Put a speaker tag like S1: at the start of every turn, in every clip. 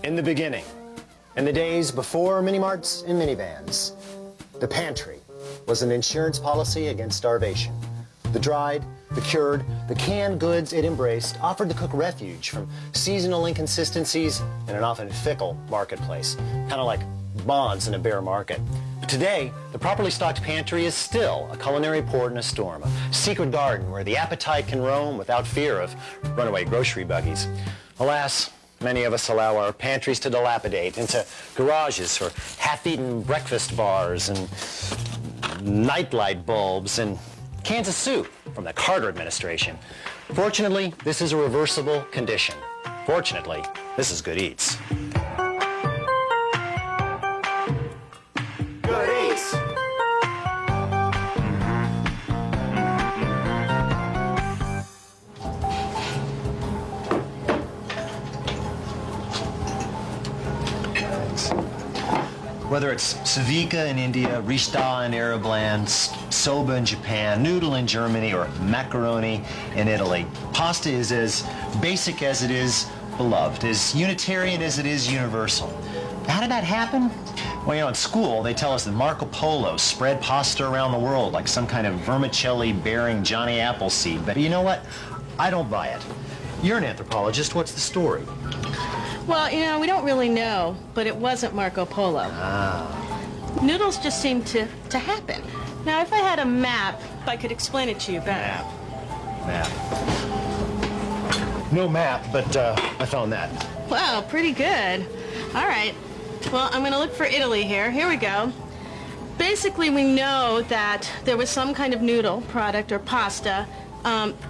S1: In the beginning, in the days before mini-marts and minivans, the pantry was an insurance policy against starvation. The dried, the cured, the canned goods it embraced offered the cook refuge from seasonal inconsistencies in an often fickle marketplace, kind of like bonds in a bear market. But today, the properly stocked pantry is still a culinary port in a storm, a secret garden where the appetite can roam without fear of runaway grocery buggies. Alas, many of us allow our pantries to dilapidate into garages for half-eaten breakfast bars and nightlight bulbs and cans of soup from the Carter administration. Fortunately, this is a reversible condition. Fortunately, this is Good Eats. Good Eats! Whether it's Savika in India, Rishta in Arab lands, soba in Japan, noodle in Germany, or macaroni in Italy, pasta is as basic as it is beloved, as Unitarian as it is universal. How did that happen? Well, you know, in school, they tell us that Marco Polo spread pasta around the world like some kind of vermicelli bearing Johnny Appleseed. But you know what? I don't buy it. You're an anthropologist. What's the story?
S2: Well, you know, we don't really know, but it wasn't Marco Polo.
S1: Ah.
S2: Noodles just seemed to happen. Now, if I had a map, I could explain it to you better.
S1: Map. No map, but I found that.
S2: Wow, pretty good. All right. Well, I'm going to look for Italy here. Here we go. Basically, we know that there was some kind of noodle product or pasta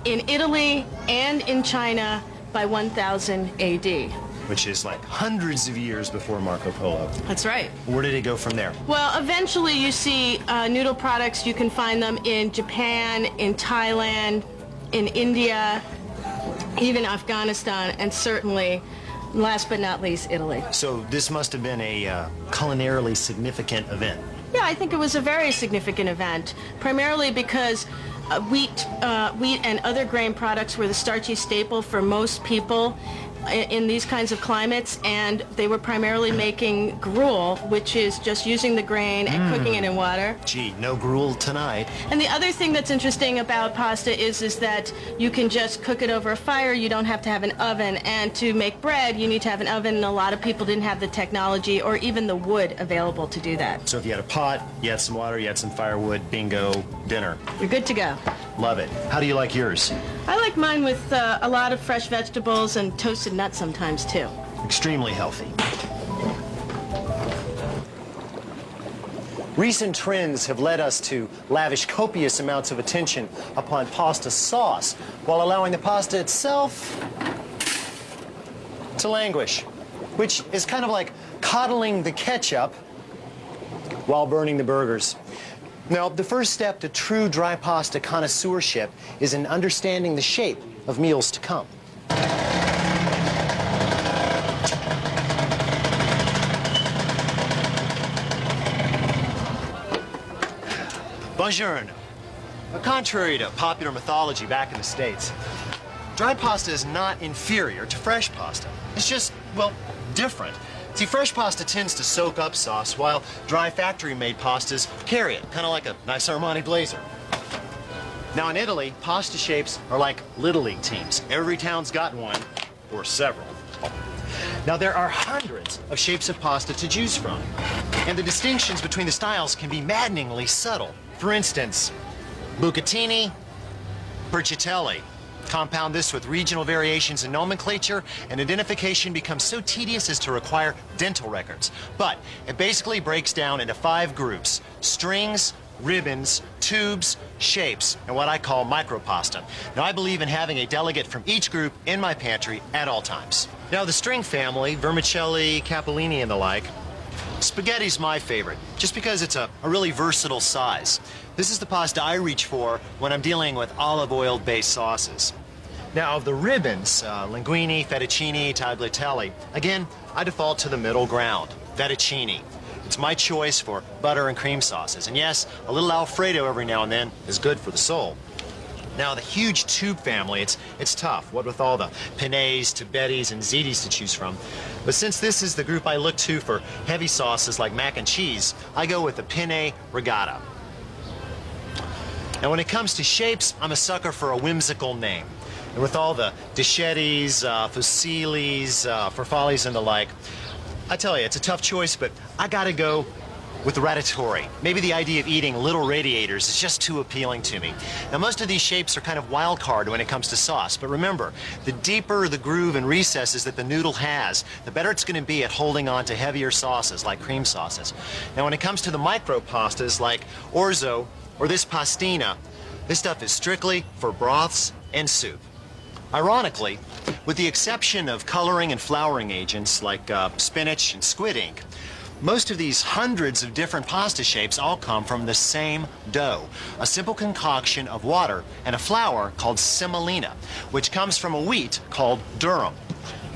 S2: in Italy and in China by 1000 AD.
S1: Which is like hundreds of years before Marco Polo.
S2: That's right.
S1: Where did it go from there?
S2: Well, eventually you see noodle products. You can find them in Japan, in Thailand, in India, even Afghanistan, and certainly, last but not least, Italy.
S1: So this must have been a culinarily significant event.
S2: Yeah, I think it was a very significant event, primarily because wheat and other grain products were the starchy staple for most people in these kinds of climates, and they were primarily making gruel, which is just using the grain and cooking it in water.
S1: Gee, no gruel tonight.
S2: And the other thing that's interesting about pasta is that you can just cook it over a fire. You don't have to have an oven. And to make bread, you need to have an oven, and a lot of people didn't have the technology or even the wood available to do that.
S1: So if you had a pot, you had some water, you had some firewood, bingo, dinner.
S2: You're good to go.
S1: Love it. How do you like yours?
S2: I like mine with a lot of fresh vegetables and toasted nuts sometimes, too.
S1: Extremely healthy. Recent trends have led us to lavish copious amounts of attention upon pasta sauce, while allowing the pasta itself to languish, which is kind of like coddling the ketchup while burning the burgers. Now, the first step to true dry pasta connoisseurship is in understanding the shape of meals to come. Buongiorno. Contrary to popular mythology back in the States, dry pasta is not inferior to fresh pasta. It's just, well, different. See, fresh pasta tends to soak up sauce, while dry factory-made pastas carry it, kind of like a nice Armani blazer. Now, in Italy, pasta shapes are like Little League teams. Every town's got one, or several. Now, there are hundreds of shapes of pasta to choose from, and the distinctions between the styles can be maddeningly subtle. For instance, bucatini, percitelli. Compound this with regional variations in nomenclature, and identification becomes so tedious as to require dental records. But it basically breaks down into 5 groups: strings, ribbons, tubes, shapes, and what I call micropasta. Now, I believe in having a delegate from each group in my pantry at all times. Now, the string family, vermicelli, capellini, and the like, spaghetti's my favorite, just because it's a really versatile size. This is the pasta I reach for when I'm dealing with olive oil-based sauces. Now, of the ribbons, linguine, fettuccine, tagliatelle, again, I default to the middle ground, fettuccine. It's my choice for butter and cream sauces. And yes, a little Alfredo every now and then is good for the soul. Now, the huge tube family, it's tough, what with all the Pinays, Tibetis, and Zitis to choose from. But since this is the group I look to for heavy sauces like mac and cheese, I go with the Penne Regatta. And when it comes to shapes, I'm a sucker for a whimsical name. And with all the Dischettis, Fusillis, Farfallis, and the like, I tell you, it's a tough choice, but I gotta go with the Ratatouille. Maybe the idea of eating little radiators is just too appealing to me. Now, most of these shapes are kind of wild card when it comes to sauce, but remember, the deeper the groove and recesses that the noodle has, the better it's going to be at holding on to heavier sauces like cream sauces. Now, when it comes to the micro pastas like orzo or this pastina, this stuff is strictly for broths and soup. Ironically, with the exception of coloring and flouring agents like spinach and squid ink, most of these hundreds of different pasta shapes all come from the same dough, a simple concoction of water and a flour called semolina, which comes from a wheat called durum.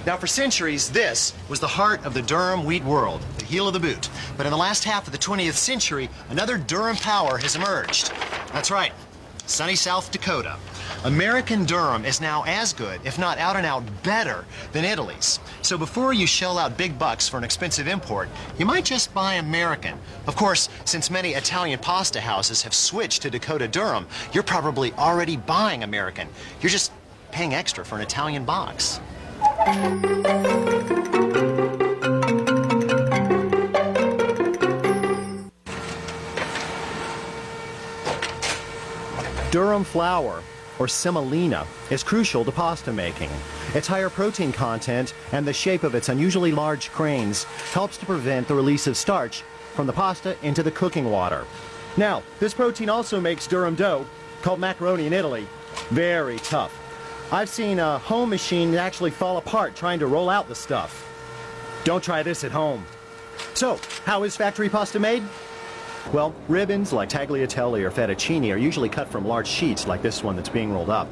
S1: Now, for centuries, this was the heart of the durum wheat world, the heel of the boot. But in the last half of the 20th century, another durum power has emerged. That's right, sunny South Dakota. American durum is now as good, if not out and out better, than Italy's. So before you shell out big bucks for an expensive import, you might just buy American. Of course, since many Italian pasta houses have switched to Dakota durum, you're probably already buying American. You're just paying extra for an Italian box. Durum flour, or semolina, is crucial to pasta making. Its higher protein content and the shape of its unusually large grains helps to prevent the release of starch from the pasta into the cooking water. Now, this protein also makes durum dough, called macaroni in Italy, very tough. I've seen a home machine actually fall apart trying to roll out the stuff. Don't try this at home. So, how is factory pasta made? Well, ribbons like tagliatelle or fettuccine are usually cut from large sheets like this one that's being rolled up.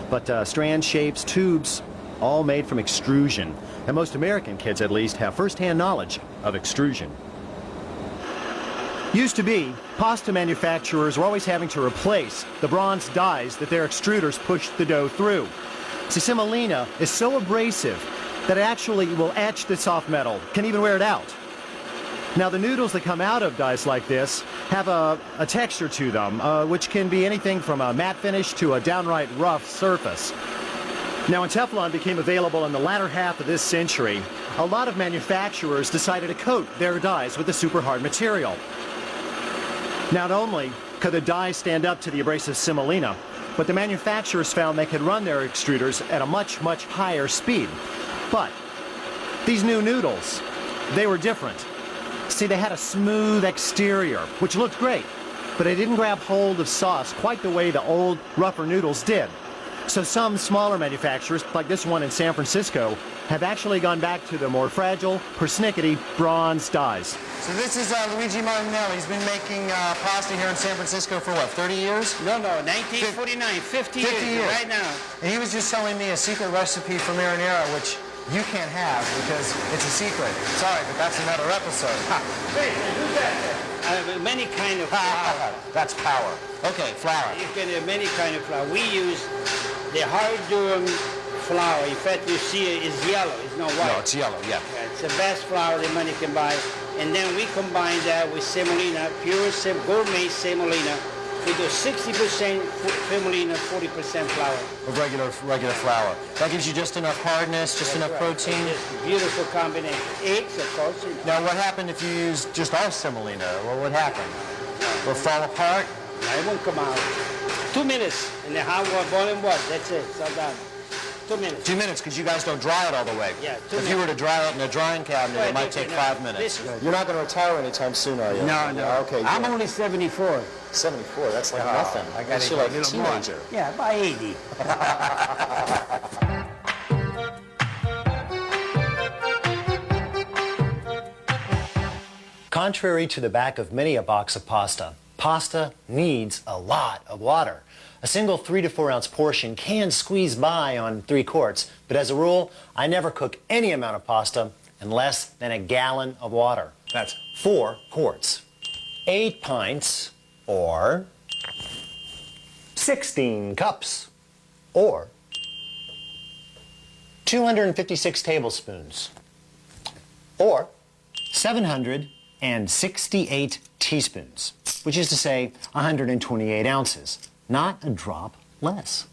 S1: But strand shapes, tubes, all made from extrusion. And most American kids, at least, have first-hand knowledge of extrusion. Used to be, pasta manufacturers were always having to replace the bronze dies that their extruders pushed the dough through. See, semolina is so abrasive that it actually will etch the soft metal, can even wear it out. Now, the noodles that come out of dies like this have a texture to them, which can be anything from a matte finish to a downright rough surface. Now, when Teflon became available in the latter half of this century, a lot of manufacturers decided to coat their dies with a super hard material. Not only could the die stand up to the abrasive semolina, but the manufacturers found they could run their extruders at a much, much higher speed. But these new noodles, they were different. See, they had a smooth exterior, which looked great, but it didn't grab hold of sauce quite the way the old, rougher noodles did. So some smaller manufacturers, like this one in San Francisco, have actually gone back to the more fragile, persnickety bronze dies. So this is Luigi Martinelli. He's been making pasta here in San Francisco for what, 30 years?
S3: No, 1949, 50 years, right now.
S1: And he was just telling me a secret recipe for marinara, which you can't have because it's a secret. Sorry, but that's another episode.
S3: Hey, who's that? Many kind of flour.
S1: That's power. Okay, flour.
S3: You can have many kind of flour. We use the hard durum flour. In fact, you see it is yellow. It's not white.
S1: No, it's yellow, yeah.
S3: It's the best flour that money can buy. And then we combine that with semolina, pure gourmet semolina. We do 60% semolina, 40% flour.
S1: Regular flour. That gives you just enough hardness, just enough protein.
S3: Just beautiful combination. Eggs, of course.
S1: Now, what happened if you use just all semolina? What would happen? Will it fall apart?
S3: No, it won't come out. 2 minutes in the hot water, boiling water. That's it. It's all done. 2 minutes.
S1: 2 minutes, because you guys don't dry it all the way.
S3: Yeah, 2 minutes.
S1: If you were to dry it in a drying cabinet, it might take 5 minutes. You're not going to retire anytime soon, are you?
S3: No.
S1: Okay.
S3: I'm only 74.
S1: 74, that's like nothing. I got you like a teenager.
S3: Yeah, about 80.
S1: Contrary to the back of many a box of pasta, pasta needs a lot of water. A single 3 to 4 ounce portion can squeeze by on 3 quarts, but as a rule, I never cook any amount of pasta in less than a gallon of water. That's 4 quarts. 8 pints, or 16 cups, or 256 tablespoons, or 768 teaspoons, which is to say 128 ounces, not a drop less.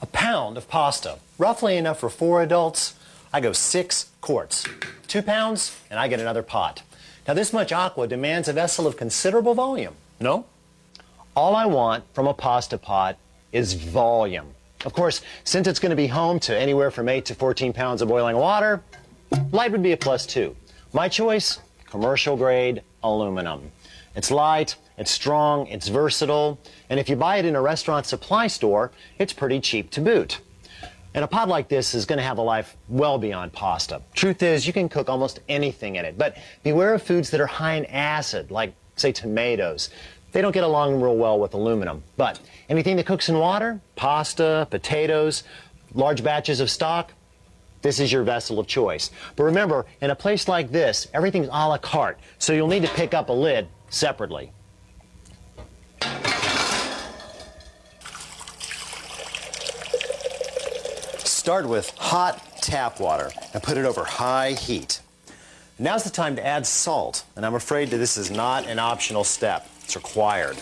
S1: A pound of pasta, roughly enough for 4 adults. I go 6 quarts. 2 pounds, and I get another pot. Now this much aqua demands a vessel of considerable volume, no? All I want from a pasta pot is volume. Of course, since it's going to be home to anywhere from 8 to 14 pounds of boiling water, light would be a plus 2. My choice, commercial grade aluminum. It's light, it's strong, it's versatile, and if you buy it in a restaurant supply store, it's pretty cheap to boot. And a pot like this is going to have a life well beyond pasta. Truth is, you can cook almost anything in it, but beware of foods that are high in acid, like, say, tomatoes. They don't get along real well with aluminum. But anything that cooks in water, pasta, potatoes, large batches of stock, this is your vessel of choice. But remember, in a place like this, everything's a la carte, so you'll need to pick up a lid separately. Start with hot tap water and put it over high heat. Now's the time to add salt, and I'm afraid that this is not an optional step. It's required.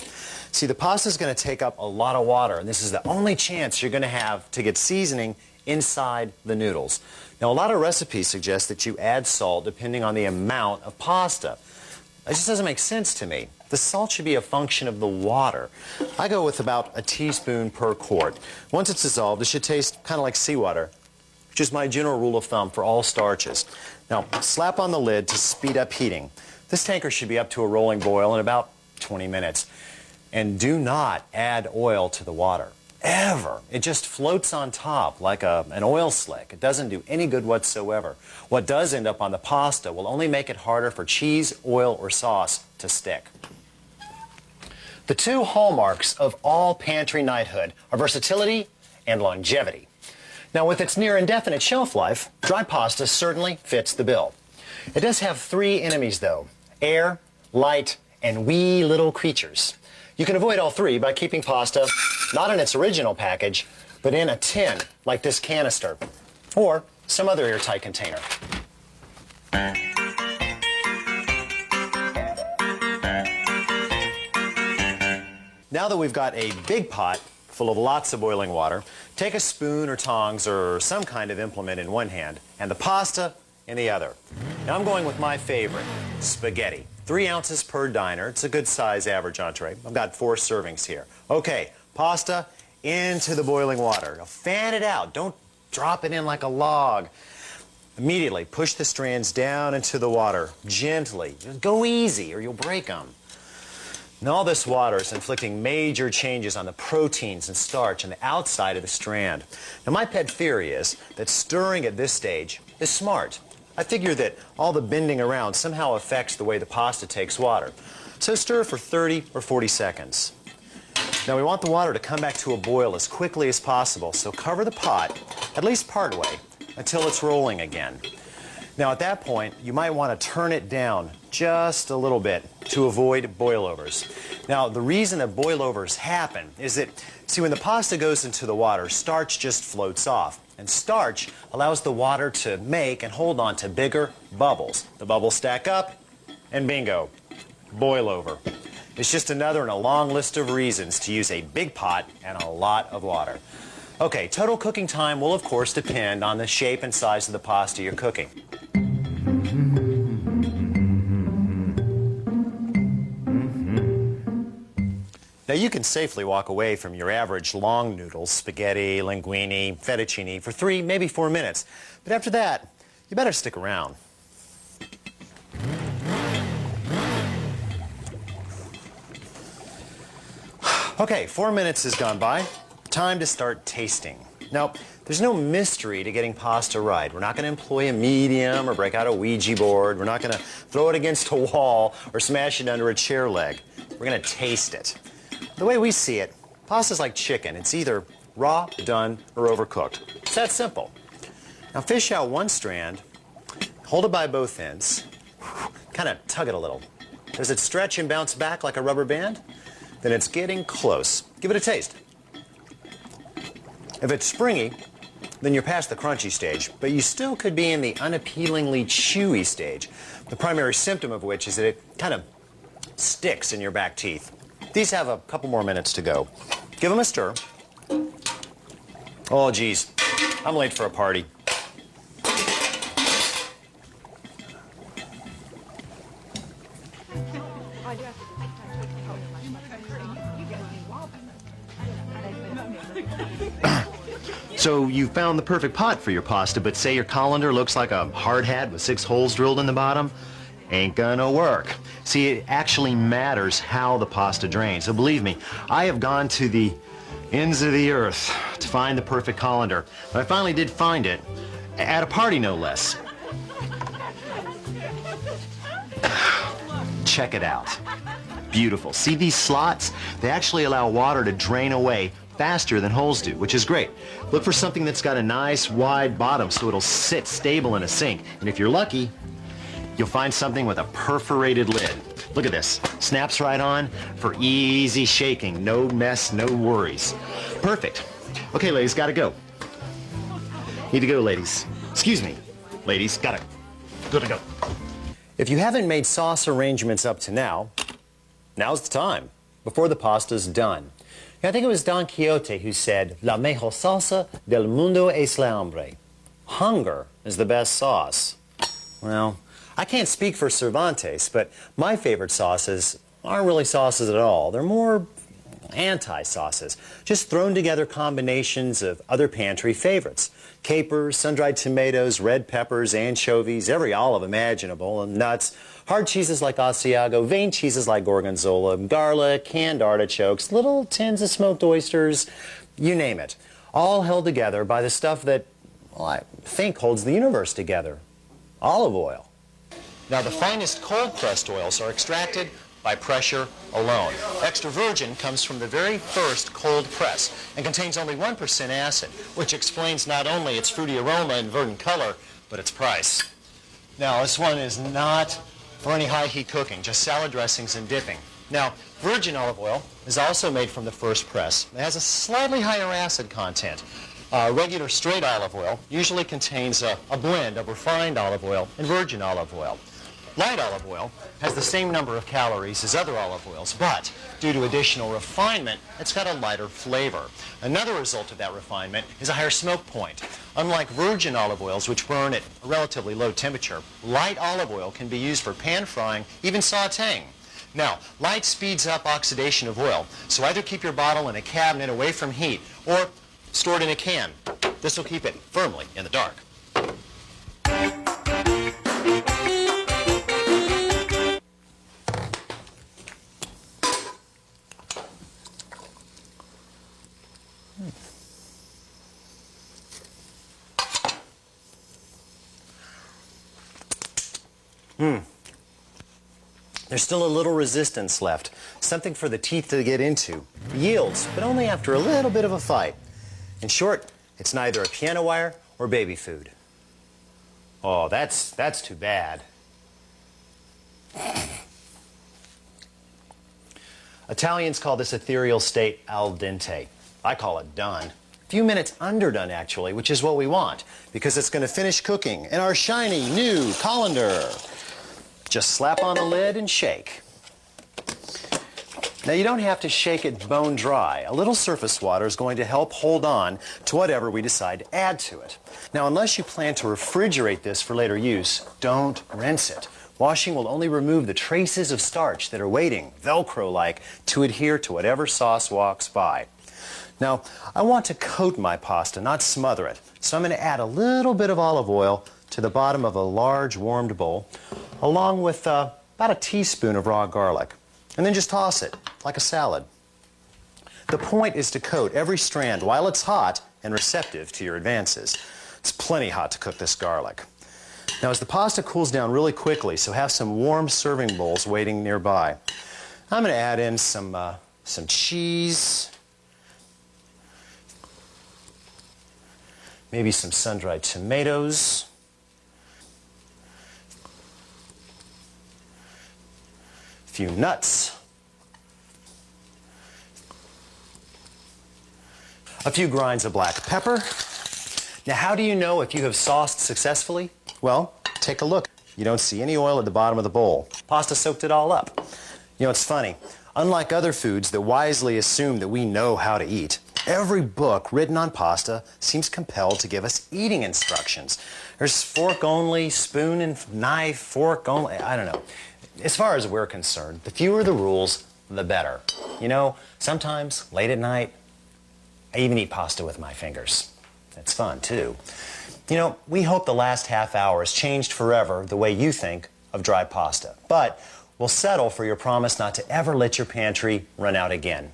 S1: See, the pasta is going to take up a lot of water, and this is the only chance you're going to have to get seasoning inside the noodles. Now, a lot of recipes suggest that you add salt depending on the amount of pasta. It just doesn't make sense to me. The salt should be a function of the water. I go with about a teaspoon per quart. Once it's dissolved, it should taste kind of like seawater, which is my general rule of thumb for all starches. Now, slap on the lid to speed up heating. This tanker should be up to a rolling boil in about 20 minutes. And do not add oil to the water, ever. It just floats on top like an oil slick. It doesn't do any good whatsoever. What does end up on the pasta will only make it harder for cheese, oil, or sauce to stick. The two hallmarks of all pantry knighthood are versatility and longevity. Now, with its near indefinite shelf life, dry pasta certainly fits the bill. It does have 3 enemies, though: air, light, and wee little creatures. You can avoid all 3 by keeping pasta not in its original package, but in a tin, like this canister, or some other airtight container. Now that we've got a big pot full of lots of boiling water, take a spoon or tongs or some kind of implement in one hand and the pasta in the other. Now I'm going with my favorite, spaghetti. 3 ounces per diner. It's a good size average entree. I've got 4 servings here. Okay, pasta into the boiling water. Now fan it out. Don't drop it in like a log. Immediately push the strands down into the water, gently. Go easy or you'll break them. And all this water is inflicting major changes on the proteins and starch on the outside of the strand. Now my pet theory is that stirring at this stage is smart. I figure that all the bending around somehow affects the way the pasta takes water. So stir for 30 or 40 seconds. Now we want the water to come back to a boil as quickly as possible, so cover the pot, at least partway, until it's rolling again. Now at that point, you might want to turn it down just a little bit to avoid boilovers. Now the reason that boilovers happen is that, see, when the pasta goes into the water, starch just floats off. And starch allows the water to make and hold on to bigger bubbles. The bubbles stack up, and bingo, boil over. It's just another in a long list of reasons to use a big pot and a lot of water. Okay, total cooking time will of course depend on the shape and size of the pasta you're cooking. Now you can safely walk away from your average long noodles, spaghetti, linguine, fettuccine, for 3, maybe 4 minutes. But after that, you better stick around. Okay, 4 minutes has gone by. Time to start tasting. Now, there's no mystery to getting pasta right. We're not going to employ a medium or break out a Ouija board. We're not going to throw it against a wall or smash it under a chair leg. We're going to taste it. The way we see it, pasta's like chicken. It's either raw, done, or overcooked. It's that simple. Now fish out one strand, hold it by both ends, kind of tug it a little. Does it stretch and bounce back like a rubber band? Then it's getting close. Give it a taste. If it's springy, then you're past the crunchy stage, but you still could be in the unappealingly chewy stage, the primary symptom of which is that it kind of sticks in your back teeth. These have a couple more minutes to go. Give them a stir. Oh, geez, I'm late for a party. So you found the perfect pot for your pasta, but say your colander looks like a hard hat with 6 holes drilled in the bottom? Ain't gonna work. See, it actually matters how the pasta drains. So believe me, I have gone to the ends of the earth to find the perfect colander. But I finally did find it, at a party no less. Check it out. Beautiful. See these slots? They actually allow water to drain away faster than holes do, which is great. Look for something that's got a nice wide bottom so it'll sit stable in a sink. And if you're lucky, you'll find something with a perforated lid. Look at this. Snaps right on for easy shaking. No mess, no worries. Perfect. Okay, ladies, gotta go. Need to go, ladies. Excuse me, ladies, gotta go. If you haven't made sauce arrangements up to now, now's the time, before the pasta's done. I think it was Don Quixote who said, La mejor salsa del mundo es la hambre. Hunger is the best sauce. Well, I can't speak for Cervantes, but my favorite sauces aren't really sauces at all. They're more anti-sauces, just thrown together combinations of other pantry favorites. Capers, sun-dried tomatoes, red peppers, anchovies, every olive imaginable, and nuts, hard cheeses like Asiago, vein cheeses like Gorgonzola, garlic, canned artichokes, little tins of smoked oysters, you name it. All held together by the stuff that, well, I think holds the universe together. Olive oil. Now, the finest cold-pressed oils are extracted by pressure alone. Extra virgin comes from the very first cold press and contains only 1% acid, which explains not only its fruity aroma and verdant color, but its price. Now, this one is not for any high heat cooking, just salad dressings and dipping. Now, virgin olive oil is also made from the first press. It has a slightly higher acid content. Regular straight olive oil usually contains a blend of refined olive oil and virgin olive oil. Light olive oil has the same number of calories as other olive oils, but due to additional refinement, it's got a lighter flavor. Another result of that refinement is a higher smoke point. Unlike virgin olive oils, which burn at a relatively low temperature, light olive oil can be used for pan frying, even sautéing. Now, light speeds up oxidation of oil, so either keep your bottle in a cabinet away from heat or store it in a can. This will keep it firmly in the dark. There's still a little resistance left, something for the teeth to get into. Yields, but only after a little bit of a fight. In short, it's neither a piano wire or baby food. Oh, that's too bad. Italians call this ethereal state al dente. I call it done. A few minutes underdone, actually, which is what we want, because it's going to finish cooking in our shiny new colander. Just slap on the lid and shake. Now, you don't have to shake it bone dry. A little surface water is going to help hold on to whatever we decide to add to it. Now, unless you plan to refrigerate this for later use, don't rinse it. Washing will only remove the traces of starch that are waiting, Velcro-like, to adhere to whatever sauce walks by. Now, I want to coat my pasta, not smother it. So I'm going to add a little bit of olive oil to the bottom of a large warmed bowl, along with about a teaspoon of raw garlic. And then just toss it like a salad. The point is to coat every strand while it's hot and receptive to your advances. It's plenty hot to cook this garlic. Now, as the pasta cools down really quickly, so have some warm serving bowls waiting nearby, I'm going to add in some cheese, maybe some sun-dried tomatoes, a few nuts, a few grinds of black pepper. Now, how do you know if you have sauced successfully? Well, take a look. You don't see any oil at the bottom of the bowl. Pasta soaked it all up. You know, it's funny. Unlike other foods that wisely assume that we know how to eat, every book written on pasta seems compelled to give us eating instructions. There's fork only, spoon and knife, fork only, I don't know. As far as we're concerned, the fewer the rules, the better. You know, sometimes, late at night, I even eat pasta with my fingers. It's fun, too. You know, we hope the last half hour has changed forever the way you think of dry pasta. But we'll settle for your promise not to ever let your pantry run out again.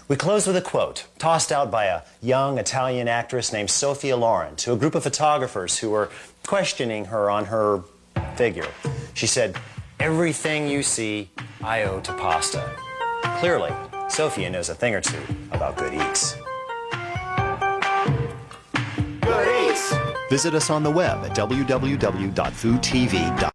S1: We close with a quote tossed out by a young Italian actress named Sophia Loren to a group of photographers who were questioning her on her figure. She said, "Everything you see, I owe to pasta." Clearly, Sophia knows a thing or two about good eats.
S4: Visit us on the web at www.foodtv.com.